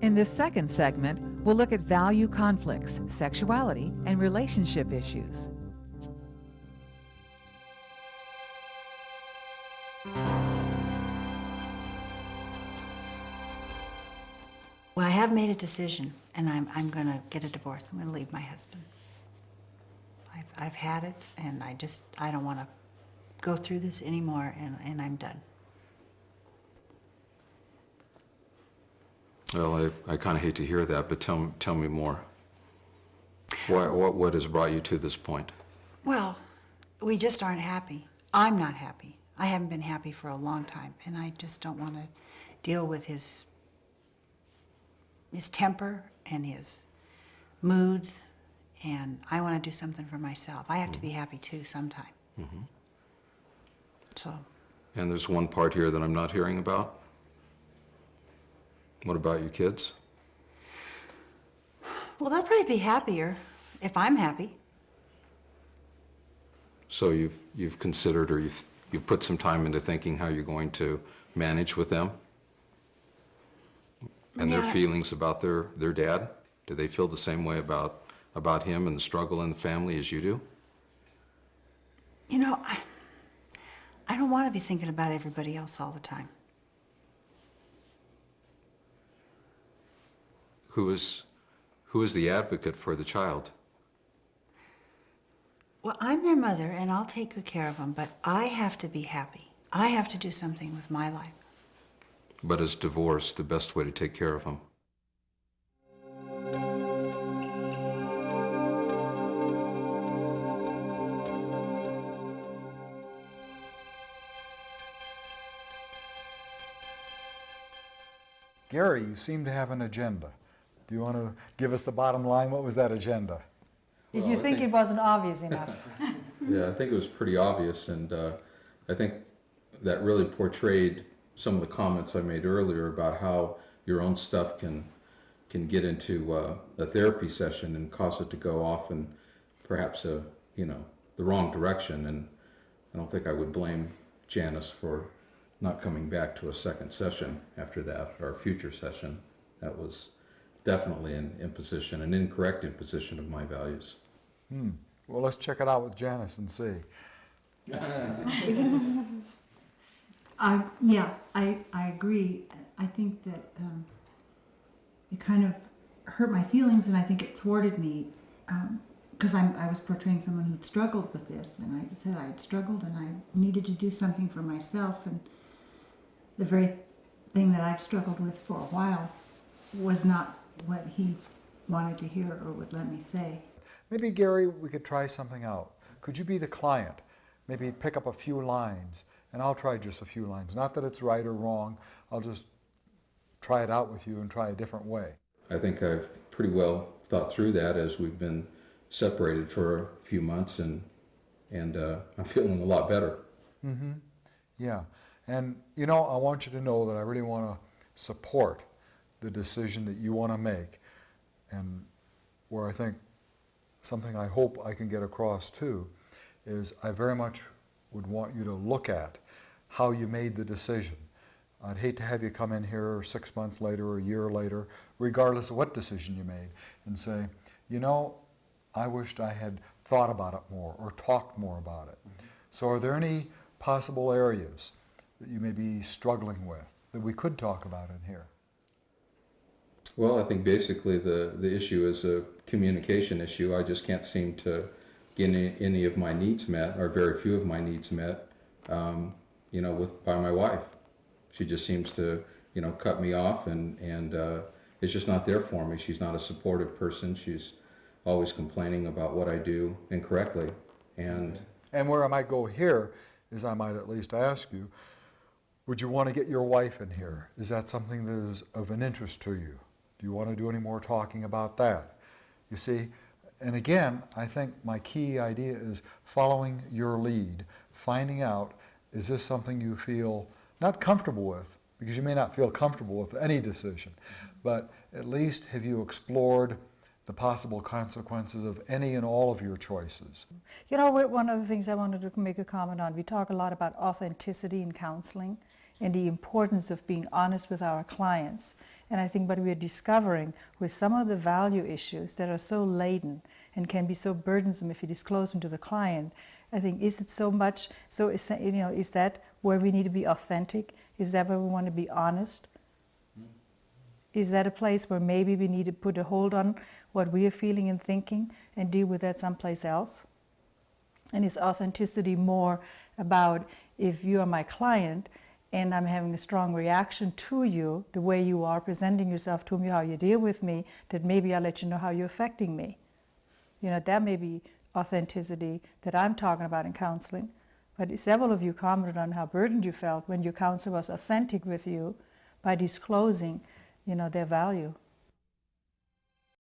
In this second segment, we'll look at value conflicts, sexuality, and relationship issues. Well, I have made a decision, and I'm going to get a divorce. I'm going to leave my husband. I've had it, and I don't want to go through this anymore, and I'm done. Well, I kind of hate to hear that, but tell me more. What has brought you to this point? Well, we just aren't happy. I'm not happy. I haven't been happy for a long time, and I just don't want to deal with his temper and his moods, and I want to do something for myself. I have to be happy too sometime. So. And there's one part here that I'm not hearing about. What about your kids? Well, they'll probably be happier if I'm happy. So you've considered, or you've put some time into thinking how you're going to manage with them? And their feelings about their dad? Do they feel the same way about him and the struggle in the family as you do? You know, I don't want to be thinking about everybody else all the time. Who is the advocate for the child? Well, I'm their mother, and I'll take good care of them, but I have to be happy. I have to do something with my life. But is divorce the best way to take care of them? Gary, you seem to have an agenda. Do you want to give us the bottom line? What was that agenda? If you think it wasn't obvious enough. Yeah, I think it was pretty obvious, and I think that really portrayed some of the comments I made earlier about how your own stuff can get into a therapy session and cause it to go off in perhaps the wrong direction. And I don't think I would blame Janice for not coming back to a second session after that, or a future session. That was definitely an incorrect imposition of my values. Well, let's check it out with Janice and see. I agree. I think that it kind of hurt my feelings, and I think it thwarted me because I was portraying someone who'd struggled with this, and I said I had struggled and I needed to do something for myself, and the very thing that I've struggled with for a while was not what he wanted to hear or would let me say. Maybe, Gary, we could try something out. Could you be the client? Maybe pick up a few lines, and I'll try just a few lines. Not that it's right or wrong. I'll just try it out with you and try a different way. I think I've pretty well thought through that as we've been separated for a few months, and I'm feeling a lot better. Yeah, and you know, I want you to know that I really want to support the decision that you want to make, and where I think something I hope I can get across too is I very much would want you to look at how you made the decision. I'd hate to have you come in here 6 months later or a year later, regardless of what decision you made, and say, you know, I wished I had thought about it more or talked more about it. So are there any possible areas that you may be struggling with that we could talk about in here? Well, I think basically the issue is a communication issue. I just can't seem to get any of my needs met, or very few of my needs met, by my wife. She just seems to, cut me off, and it's just not there for me. She's not a supportive person. She's always complaining about what I do incorrectly. And where I might go here is I might at least ask you, would you want to get your wife in here? Is that something that is of an interest to you? Do you want to do any more talking about that? You see, and again, I think my key idea is following your lead, finding out, is this something you feel not comfortable with, because you may not feel comfortable with any decision, but at least have you explored the possible consequences of any and all of your choices? You know, one of the things I wanted to make a comment on, we talk a lot about authenticity in counseling, and the importance of being honest with our clients. And I think what we are discovering with some of the value issues that are so laden and can be so burdensome if you disclose them to the client, I think, is it so much, so is, is that where we need to be authentic? Is that where we want to be honest? Is that a place where maybe we need to put a hold on what we are feeling and thinking and deal with that someplace else? And is authenticity more about, if you are my client and I'm having a strong reaction to you, the way you are presenting yourself to me, how you deal with me, that maybe I'll let you know how you're affecting me. That may be authenticity that I'm talking about in counseling. But several of you commented on how burdened you felt when your counselor was authentic with you by disclosing, their value.